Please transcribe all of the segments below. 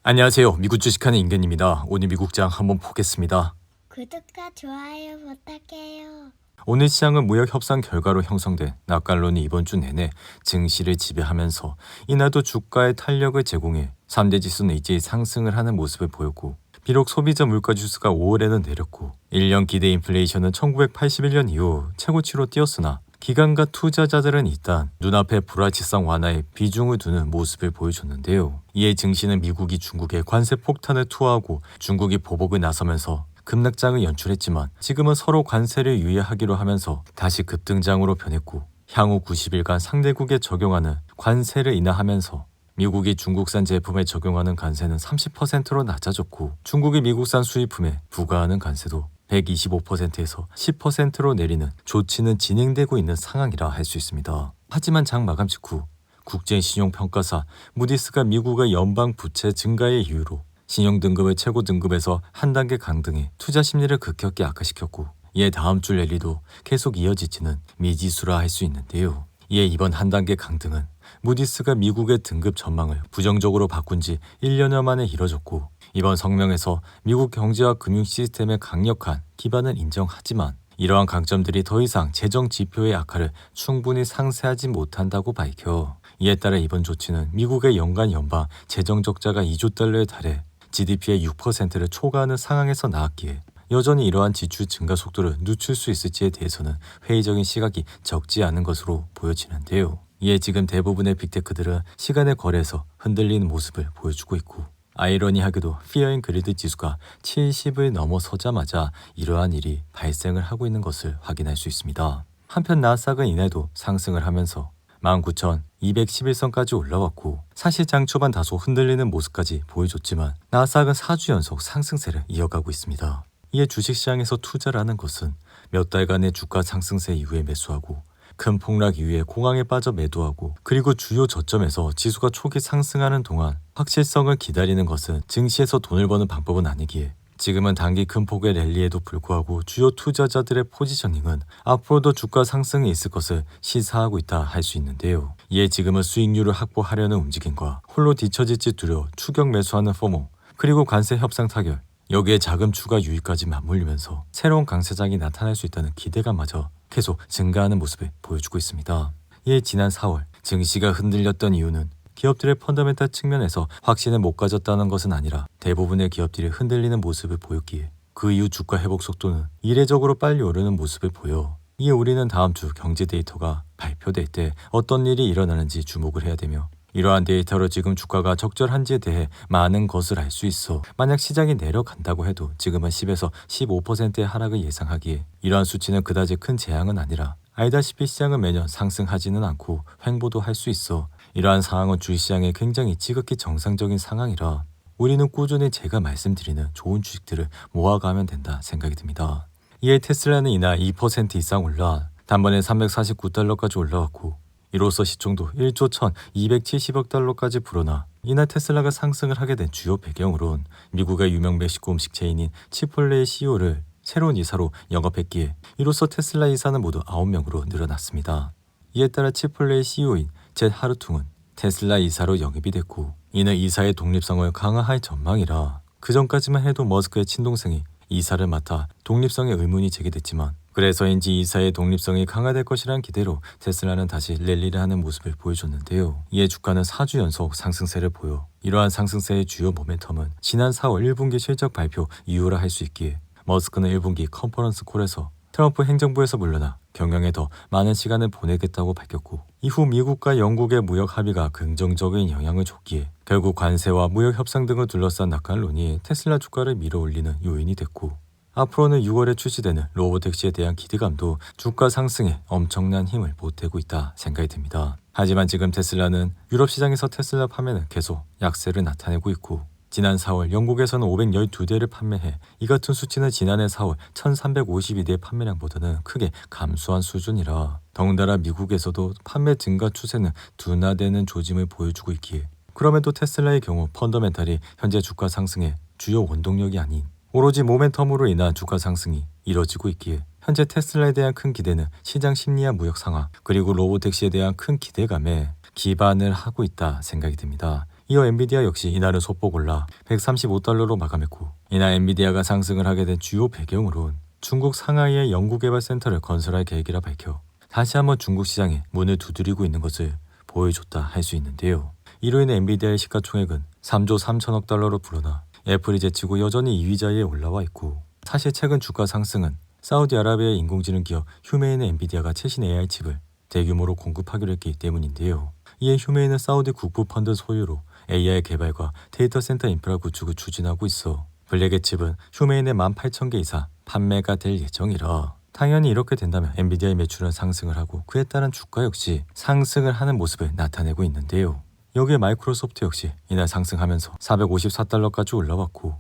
안녕하세요. 미국 주식하는 임견입니다. 오늘 미국장 한번 보겠습니다. 구독과 좋아요 부탁해요. 오늘 시장은 무역 협상 결과로 형성된 낙관론이 이번 주 내내 증시를 지배하면서 이날도 주가의 탄력을 제공해 3대 지수는 일제히 상승을 하는 모습을 보였고, 비록 소비자 물가 지수가 5월에는 내렸고 1년 기대 인플레이션은 1981년 이후 최고치로 뛰었으나 기관과 투자자들은 일단 눈앞에 불확실성 완화에 비중을 두는 모습을 보여줬는데요. 이에 증시는 미국이 중국에 관세 폭탄을 투하하고 중국이 보복을 나서면서 급락장을 연출했지만 지금은 서로 관세를 유예하기로 하면서 다시 급등장으로 변했고, 향후 90일간 상대국에 적용하는 관세를 인하하면서 미국이 중국산 제품에 적용하는 관세는 30%로 낮아졌고, 중국이 미국산 수입품에 부과하는 관세도 125%에서 10%로 내리는 조치는 진행되고 있는 상황이라 할 수 있습니다. 하지만 장 마감 직후 국제신용평가사 무디스가 미국의 연방 부채 증가의 이유로 신용등급을 최고 등급에서 한 단계 강등해 투자 심리를 급격히 악화시켰고, 이에 다음 주 랠리도 계속 이어질지는 미지수라 할 수 있는데요. 이에 이번 한 단계 강등은 무디스가 미국의 등급 전망을 부정적으로 바꾼 지 1년여 만에 이뤄졌고, 이번 성명에서 미국 경제와 금융 시스템의 강력한 기반을 인정하지만 이러한 강점들이 더 이상 재정 지표의 악화를 충분히 상쇄하지 못한다고 밝혀, 이에 따라 이번 조치는 미국의 연간 연방 재정 적자가 2조 달러에 달해 GDP의 6%를 초과하는 상황에서 나왔기에 여전히 이러한 지출 증가 속도를 늦출 수 있을지에 대해서는 회의적인 시각이 적지 않은 것으로 보여지는데요. 이에 지금 대부분의 빅테크들은 시간의 거래에서 흔들리는 모습을 보여주고 있고, 아이러니하게도 피어 앤 그리드 지수가 70을 넘어서자마자 이러한 일이 발생을 하고 있는 것을 확인할 수 있습니다. 한편 나스닥은 이날도 상승을 하면서 19,211선까지 올라왔고, 사실 장 초반 다소 흔들리는 모습까지 보여줬지만 나스닥은 4주 연속 상승세를 이어가고 있습니다. 이에 주식시장에서 투자를 하는 것은 몇 달간의 주가 상승세 이후에 매수하고, 큰 폭락 이후에 공황에 빠져 매도하고, 그리고 주요 저점에서 지수가 초기 상승하는 동안 확실성을 기다리는 것은 증시에서 돈을 버는 방법은 아니기에 지금은 단기 큰 폭의 랠리에도 불구하고 주요 투자자들의 포지셔닝은 앞으로도 주가 상승이 있을 것을 시사하고 있다 할 수 있는데요. 이에 지금은 수익률을 확보하려는 움직임과 홀로 뒤처질지 두려워 추격 매수하는 포모, 그리고 관세 협상 타결, 여기에 자금 추가 유입까지 맞물리면서 새로운 강세장이 나타날 수 있다는 기대감마저 계속 증가하는 모습을 보여주고 있습니다. 이에 지난 4월 증시가 흔들렸던 이유는 기업들의 펀더멘탈 측면에서 확신을 못 가졌다는 것은 아니라 대부분의 기업들이 흔들리는 모습을 보였기에 그 이후 주가 회복 속도는 이례적으로 빨리 오르는 모습을 보여, 이에 우리는 다음 주 경제 데이터가 발표될 때 어떤 일이 일어나는지 주목을 해야 되며, 이러한 데이터로 지금 주가가 적절한지에 대해 많은 것을 알 수 있어 만약 시장이 내려간다고 해도 지금은 10에서 15%의 하락을 예상하기에 이러한 수치는 그다지 큰 재앙은 아니라, 알다시피 시장은 매년 상승하지는 않고 횡보도 할 수 있어 이러한 상황은 주식시장에 굉장히 지극히 정상적인 상황이라 우리는 꾸준히 제가 말씀드리는 좋은 주식들을 모아가면 된다 생각이 듭니다. 이에 테슬라는 이날 2% 이상 올라 단번에 349달러까지 올라왔고, 이로써 시총도 1조 1270억 달러까지 불어나 이날 테슬라가 상승을 하게 된 주요 배경으론 미국의 유명 멕시코 음식 체인인 치폴레의 CEO를 새로운 이사로 영업했기에 이로써 테슬라 이사는 모두 9명으로 늘어났습니다. 이에 따라 치폴레의 CEO인 젯 하르퉁은 테슬라 이사로 영입이 됐고, 이는 이사의 독립성을 강화할 전망이라 그 전까지만 해도 머스크의 친동생이 이사를 맡아 독립성에 의문이 제기됐지만, 그래서인지 이사의 독립성이 강화될 것이란 기대로 테슬라는 다시 랠리를 하는 모습을 보여줬는데요. 이에 주가는 4주 연속 상승세를 보여 이러한 상승세의 주요 모멘텀은 지난 4월 1분기 실적 발표 이후라 할 수 있기에 머스크는 1분기 컨퍼런스 콜에서 트럼프 행정부에서 물러나 경영에 더 많은 시간을 보내겠다고 밝혔고, 이후 미국과 영국의 무역 합의가 긍정적인 영향을 줬기에 결국 관세와 무역 협상 등을 둘러싼 낙관론이 테슬라 주가를 밀어올리는 요인이 됐고, 앞으로는 6월에 출시되는 로보택시에 대한 기대감도 주가 상승에 엄청난 힘을 보태고 있다 생각이 듭니다. 하지만 지금 테슬라는 유럽 시장에서 테슬라 판매는 계속 약세를 나타내고 있고, 지난 4월 영국에서는 512대를 판매해 이 같은 수치는 지난해 4월 1352대 판매량보다는 크게 감소한 수준이라, 더군다나 미국에서도 판매 증가 추세는 둔화되는 조짐을 보여주고 있기에 그럼에도 테슬라의 경우 펀더멘탈이 현재 주가 상승의 주요 원동력이 아닌 오로지 모멘텀으로 인한 주가 상승이 이뤄지고 있기에 현재 테슬라에 대한 큰 기대는 시장 심리와 무역 상황, 그리고 로보택시에 대한 큰 기대감에 기반을 하고 있다 생각이 듭니다. 이어 엔비디아 역시 이날은 소폭 올라 135달러로 마감했고, 이날 엔비디아가 상승을 하게 된 주요 배경으론 중국 상하이의 연구개발센터를 건설할 계획이라 밝혀 다시 한번 중국 시장에 문을 두드리고 있는 것을 보여줬다 할 수 있는데요. 이로 인해 엔비디아의 시가총액은 3조 3천억 달러로 불어나 애플이 제치고 여전히 2위 자리에 올라와 있고, 사실 최근 주가 상승은 사우디아라비아의 인공지능 기업 휴메인의 엔비디아가 최신 AI 칩을 대규모로 공급하기로 했기 때문인데요. 이에 휴메인은 사우디 국부 펀드 소유로 AI 개발과 데이터 센터 인프라 구축을 추진하고 있어 블랙의 칩은 휴메인의 18,000개 이상 판매가 될 예정이라, 당연히 이렇게 된다면 엔비디아의 매출은 상승을 하고 그에 따른 주가 역시 상승을 하는 모습을 나타내고 있는데요. 여기에 마이크로소프트 역시 이날 상승하면서 454달러까지 올라왔고,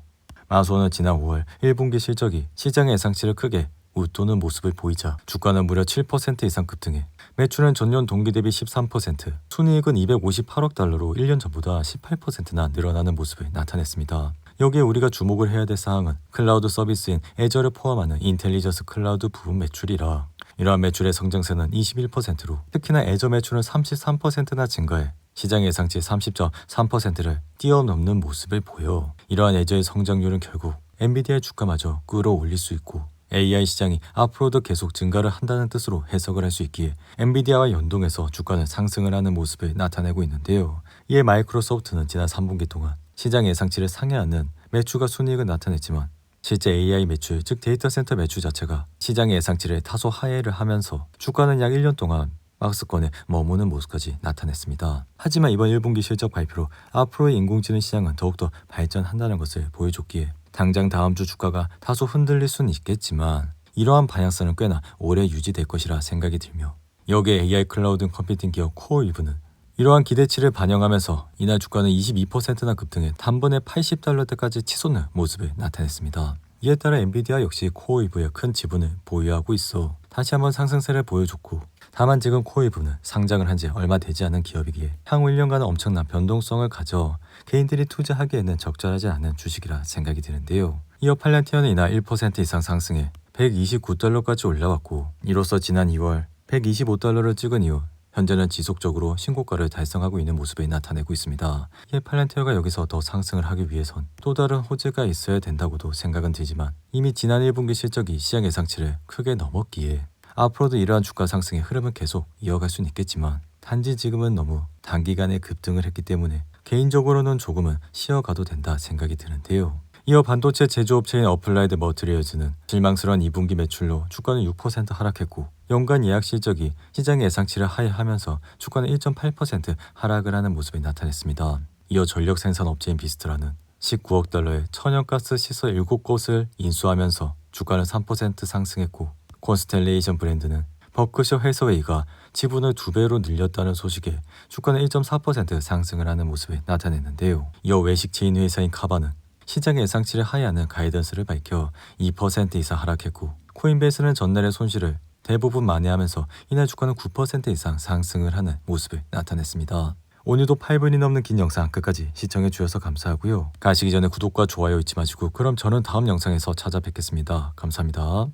마소는 지난 5월 1분기 실적이 시장의 예상치를 크게 웃도는 모습을 보이자 주가는 무려 7% 이상 급등해 매출은 전년 동기 대비 13%, 순이익은 258억 달러로 1년 전보다 18%나 늘어나는 모습을 나타냈습니다. 여기에 우리가 주목을 해야 될 사항은 클라우드 서비스인 애저를 포함하는 인텔리전스 클라우드 부분 매출이라, 이러한 매출의 성장세는 21%로 특히나 애저 매출은 33%나 증가해 시장 예상치 30.3%를 뛰어넘는 모습을 보여 이러한 애저의 성장률은 결국 엔비디아의 주가마저 끌어올릴 수 있고 AI 시장이 앞으로도 계속 증가를 한다는 뜻으로 해석을 할 수 있기에 엔비디아와 연동해서 주가는 상승을 하는 모습을 나타내고 있는데요. 이에 마이크로소프트는 지난 3분기 동안 시장 예상치를 상회하는 매출과 순이익을 나타냈지만 실제 AI 매출, 즉 데이터 센터 매출 자체가 시장의 예상치를 다소 하회를 하면서 주가는 약 1년 동안 박스권에 머무는 모습까지 나타냈습니다. 하지만 이번 1분기 실적 발표로 앞으로의 인공지능 시장은 더욱더 발전한다는 것을 보여줬기에 당장 다음 주 주가가 다소 흔들릴 수는 있겠지만 이러한 방향성은 꽤나 오래 유지될 것이라 생각이 들며, 여기에 AI 클라우드 컴퓨팅 기업 코어위브는 이러한 기대치를 반영하면서 이날 주가는 22%나 급등해 단번에 80달러대까지 치솟는 모습을 나타냈습니다. 이에 따라 엔비디아 역시 코어위브의 큰 지분을 보유하고 있어 다시 한번 상승세를 보여줬고, 다만 지금 코어위브는 상장을 한 지 얼마 되지 않은 기업이기에 향후 1년간은 엄청난 변동성을 가져 개인들이 투자하기에는 적절하지 않은 주식이라 생각이 드는데요. 이어 팔란티어는 이날 1% 이상 상승해 129달러까지 올라왔고, 이로써 지난 2월 125달러를 찍은 이후 현재는 지속적으로 신고가를 달성하고 있는 모습을 나타내고 있습니다. 이에 팔란티어가 여기서 더 상승을 하기 위해선 또 다른 호재가 있어야 된다고도 생각은 들지만 이미 지난 1분기 실적이 시장 예상치를 크게 넘었기에 앞으로도 이러한 주가 상승의 흐름은 계속 이어갈 수는 있겠지만, 단지 지금은 너무 단기간에 급등을 했기 때문에 개인적으로는 조금은 쉬어가도 된다 생각이 드는데요. 이어 반도체 제조업체인 어플라이드 머티리얼즈는 실망스러운 2분기 매출로 주가는 6% 하락했고, 연간 예약 실적이 시장 예상치를 하회하면서 주가는 1.8% 하락을 하는 모습을 나타냈습니다. 이어 전력 생산 업체인 비스트라는 19억 달러의 천연가스 시설 7곳을 인수하면서 주가는 3% 상승했고, 콘스텔레이션 브랜드는 버크셔 해서웨이가 지분을 2배로 늘렸다는 소식에 주가는 1.4% 상승을 하는 모습을 나타냈는데요. 이어 외식 체인 회사인 카바는 시장 예상치를 하회하는 가이던스를 밝혀 2% 이상 하락했고, 코인베이스는 전날의 손실을 대부분 만회하면서 이날 주가는 9% 이상 상승을 하는 모습을 나타냈습니다. 오늘도 8분이 넘는 긴 영상 끝까지 시청해 주셔서 감사하고요. 가시기 전에 구독과 좋아요 잊지 마시고, 그럼 저는 다음 영상에서 찾아뵙겠습니다. 감사합니다.